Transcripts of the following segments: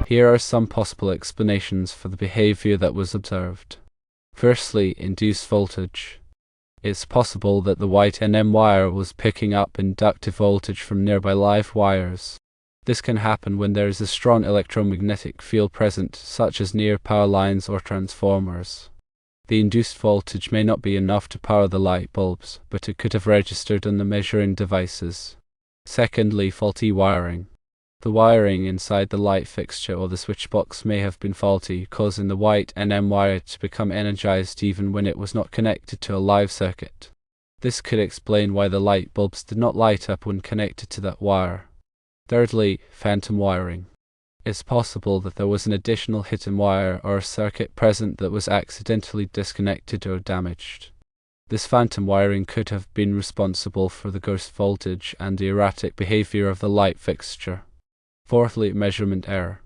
Here are some possible explanations for the behavior that was observed. Firstly, induced voltage. It's possible that the white NM wire was picking up inductive voltage from nearby live wires. This can happen when there is a strong electromagnetic field present, such as near power lines or transformers. The induced voltage may not be enough to power the light bulbs, but it could have registered on the measuring devices. Secondly, faulty wiring. The wiring inside the light fixture or the switch box may have been faulty, causing the white NM wire to become energized even when it was not connected to a live circuit. This could explain why the light bulbs did not light up when connected to that wire. Thirdly, phantom wiring. It's possible that there was an additional hidden wire or a circuit present that was accidentally disconnected or damaged. This phantom wiring could have been responsible for the ghost voltage and the erratic behavior of the light fixture. Fourthly, measurement error.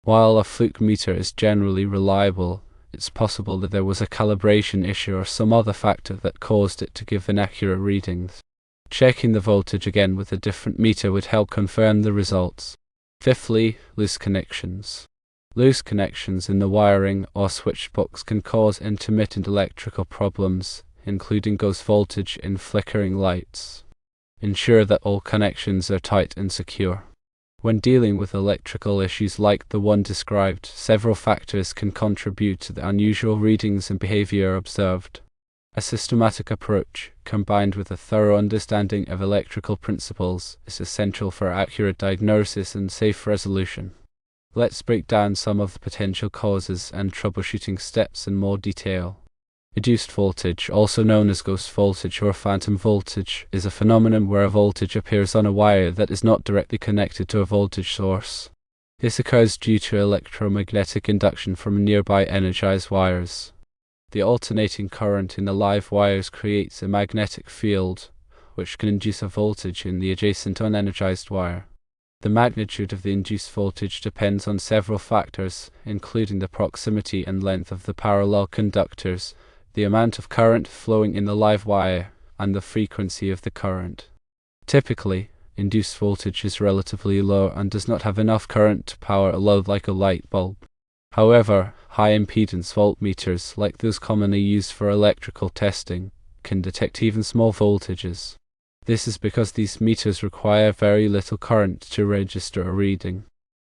While a fluke meter is generally reliable, it's possible that there was a calibration issue or some other factor that caused it to give inaccurate readings. Checking the voltage again with a different meter would help confirm the results. Fifthly, loose connections. Loose connections in the wiring or switch box can cause intermittent electrical problems, including ghost voltage in flickering lights. Ensure that all connections are tight and secure. When dealing with electrical issues like the one described, several factors can contribute to the unusual readings and behavior observed. A systematic approach, combined with a thorough understanding of electrical principles, is essential for accurate diagnosis and safe resolution. Let's break down some of the potential causes and troubleshooting steps in more detail. Induced voltage, also known as ghost voltage or phantom voltage, is a phenomenon where a voltage appears on a wire that is not directly connected to a voltage source. This occurs due to electromagnetic induction from nearby energized wires. The alternating current in the live wires creates a magnetic field, which can induce a voltage in the adjacent unenergized wire. The magnitude of the induced voltage depends on several factors, including the proximity and length of the parallel conductors, the amount of current flowing in the live wire, and the frequency of the current. Typically, induced voltage is relatively low and does not have enough current to power a load like a light bulb. However, high-impedance voltmeters, like those commonly used for electrical testing, can detect even small voltages. This is because these meters require very little current to register a reading.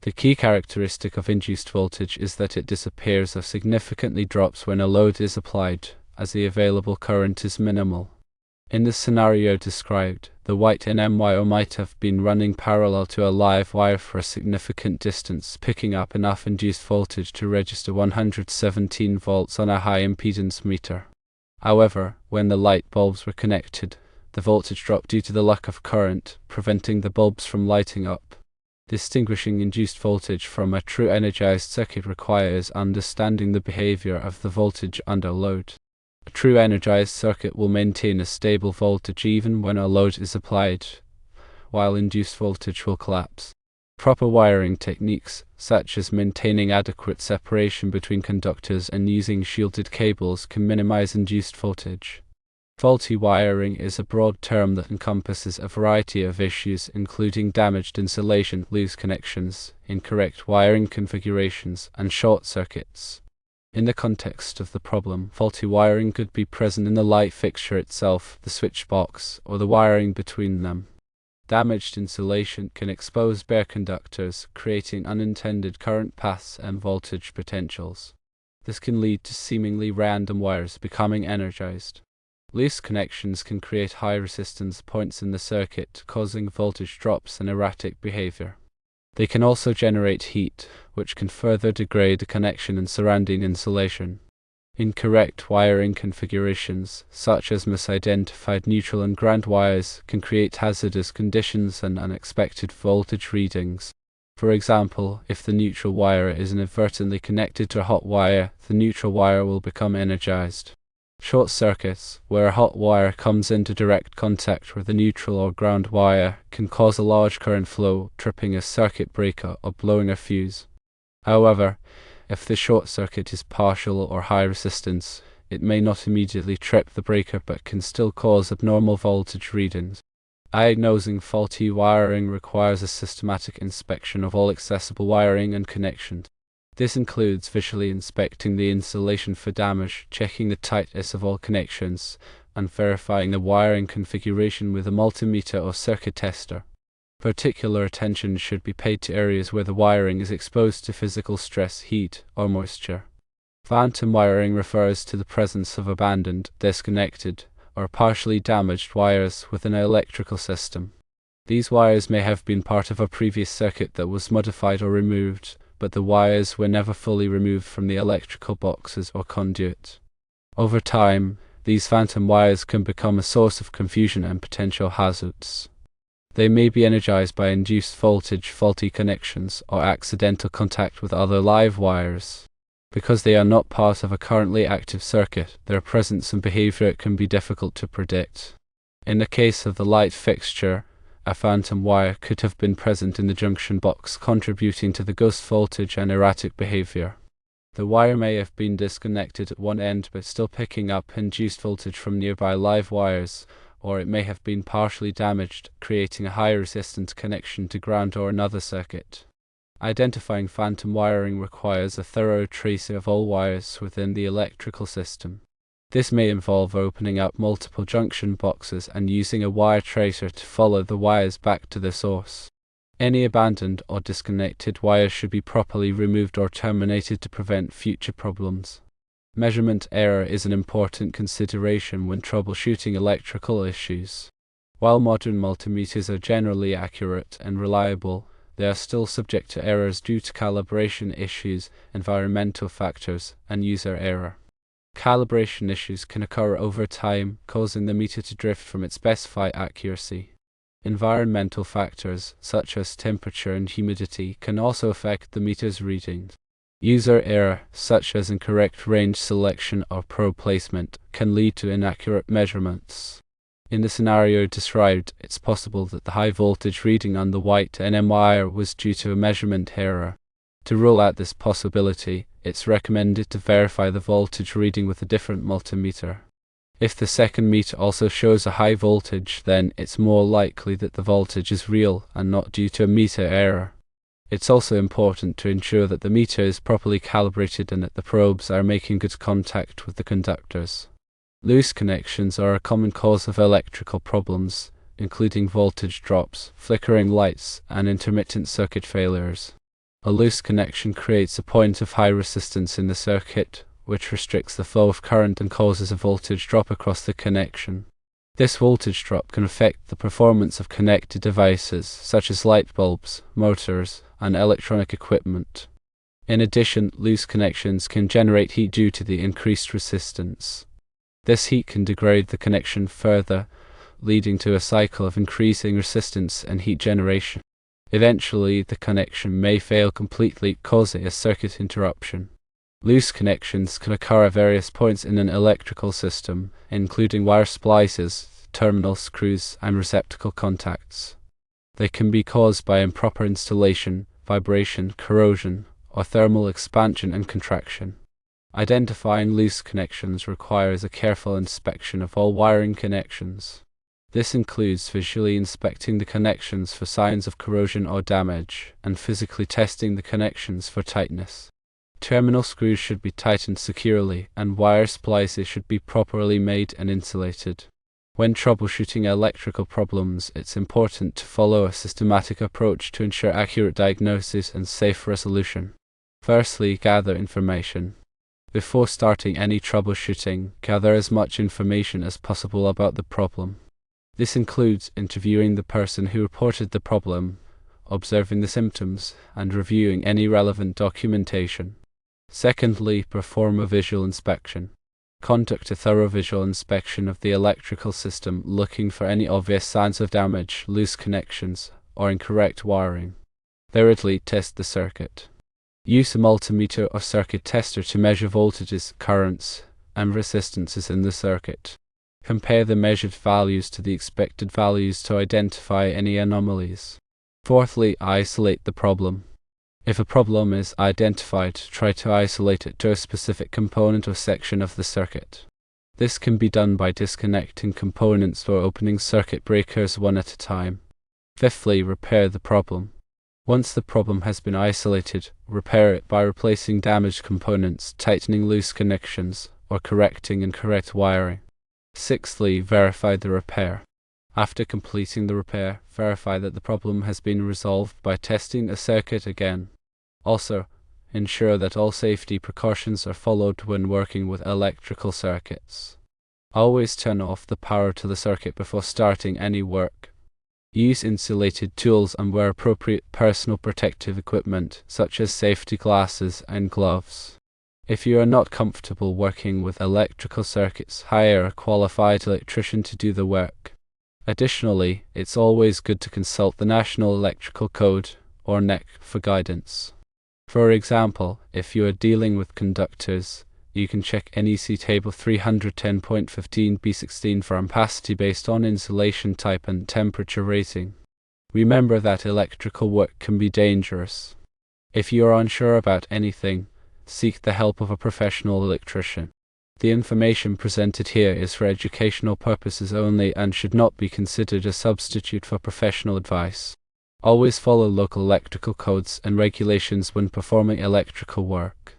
The key characteristic of induced voltage is that it disappears or significantly drops when a load is applied, as the available current is minimal. In the scenario described, the white NM wire might have been running parallel to a live wire for a significant distance, picking up enough induced voltage to register 117 volts on a high-impedance meter. However, when the light bulbs were connected, the voltage dropped due to the lack of current, preventing the bulbs from lighting up. Distinguishing induced voltage from a true energized circuit requires understanding the behavior of the voltage under load. A true energized circuit will maintain a stable voltage even when a load is applied, while induced voltage will collapse. Proper wiring techniques, such as maintaining adequate separation between conductors and using shielded cables, can minimize induced voltage. Faulty wiring is a broad term that encompasses a variety of issues, including damaged insulation, loose connections, incorrect wiring configurations, and short circuits. In the context of the problem, faulty wiring could be present in the light fixture itself, the switch box, or the wiring between them. Damaged insulation can expose bare conductors, creating unintended current paths and voltage potentials. This can lead to seemingly random wires becoming energized. Loose connections can create high resistance points in the circuit, causing voltage drops and erratic behavior. They can also generate heat, which can further degrade the connection and surrounding insulation. Incorrect wiring configurations, such as misidentified neutral and ground wires, can create hazardous conditions and unexpected voltage readings. For example, if the neutral wire is inadvertently connected to a hot wire, the neutral wire will become energized. Short circuits, where a hot wire comes into direct contact with a neutral or ground wire, can cause a large current flow, tripping a circuit breaker or blowing a fuse. However, if the short circuit is partial or high resistance, it may not immediately trip the breaker but can still cause abnormal voltage readings. Diagnosing faulty wiring requires a systematic inspection of all accessible wiring and connections. This includes visually inspecting the installation for damage, checking the tightness of all connections, and verifying the wiring configuration with a multimeter or circuit tester. Particular attention should be paid to areas where the wiring is exposed to physical stress, heat, or moisture. Phantom wiring refers to the presence of abandoned, disconnected, or partially damaged wires within an electrical system. These wires may have been part of a previous circuit that was modified or removed, but the wires were never fully removed from the electrical boxes or conduit. Over time, these phantom wires can become a source of confusion and potential hazards. They may be energized by induced voltage, faulty connections, or accidental contact with other live wires. Because they are not part of a currently active circuit, their presence and behavior can be difficult to predict. In the case of the light fixture, a phantom wire could have been present in the junction box, contributing to the ghost voltage and erratic behavior. The wire may have been disconnected at one end but still picking up induced voltage from nearby live wires, or it may have been partially damaged, creating a high resistance connection to ground or another circuit. Identifying phantom wiring requires a thorough tracing of all wires within the electrical system. This may involve opening up multiple junction boxes and using a wire tracer to follow the wires back to the source. Any abandoned or disconnected wires should be properly removed or terminated to prevent future problems. Measurement error is an important consideration when troubleshooting electrical issues. While modern multimeters are generally accurate and reliable, they are still subject to errors due to calibration issues, environmental factors, and user error. Calibration issues can occur over time, causing the meter to drift from its specified accuracy. Environmental factors, such as temperature and humidity, can also affect the meter's readings. User error, such as incorrect range selection or probe placement, can lead to inaccurate measurements. In the scenario described, it's possible that the high voltage reading on the white NM wire was due to a measurement error. To rule out this possibility, it's recommended to verify the voltage reading with a different multimeter. If the second meter also shows a high voltage, then it's more likely that the voltage is real and not due to a meter error. It's also important to ensure that the meter is properly calibrated and that the probes are making good contact with the conductors. Loose connections are a common cause of electrical problems, including voltage drops, flickering lights, and intermittent circuit failures. A loose connection creates a point of high resistance in the circuit, which restricts the flow of current and causes a voltage drop across the connection. This voltage drop can affect the performance of connected devices, such as light bulbs, motors, and electronic equipment. In addition, loose connections can generate heat due to the increased resistance. This heat can degrade the connection further, leading to a cycle of increasing resistance and heat generation. Eventually, the connection may fail completely, causing a circuit interruption. Loose connections can occur at various points in an electrical system, including wire splices, terminal screws, and receptacle contacts. They can be caused by improper installation, vibration, corrosion, or thermal expansion and contraction. Identifying loose connections requires a careful inspection of all wiring connections. This includes visually inspecting the connections for signs of corrosion or damage, and physically testing the connections for tightness. Terminal screws should be tightened securely, and wire splices should be properly made and insulated. When troubleshooting electrical problems, it's important to follow a systematic approach to ensure accurate diagnosis and safe resolution. Firstly, gather information. Before starting any troubleshooting, gather as much information as possible about the problem. This includes interviewing the person who reported the problem, observing the symptoms, and reviewing any relevant documentation. Secondly, perform a visual inspection. Conduct a thorough visual inspection of the electrical system, looking for any obvious signs of damage, loose connections, or incorrect wiring. Thirdly, test the circuit. Use a multimeter or circuit tester to measure voltages, currents, and resistances in the circuit. Compare the measured values to the expected values to identify any anomalies. Fourthly, isolate the problem. If a problem is identified, try to isolate it to a specific component or section of the circuit. This can be done by disconnecting components or opening circuit breakers one at a time. Fifthly, repair the problem. Once the problem has been isolated, repair it by replacing damaged components, tightening loose connections, or correcting incorrect wiring. Sixthly, verify the repair. After completing the repair, verify that the problem has been resolved by testing a circuit again. Also, ensure that all safety precautions are followed when working with electrical circuits. Always turn off the power to the circuit before starting any work. Use insulated tools and wear appropriate personal protective equipment, such as safety glasses and gloves. If you are not comfortable working with electrical circuits, hire a qualified electrician to do the work. Additionally, it's always good to consult the National Electrical Code, or NEC, for guidance. For example, if you are dealing with conductors, you can check NEC Table 310.15b16 for ampacity based on insulation type and temperature rating. Remember that electrical work can be dangerous. If you are unsure about anything, seek the help of a professional electrician. The information presented here is for educational purposes only and should not be considered a substitute for professional advice. Always follow local electrical codes and regulations when performing electrical work.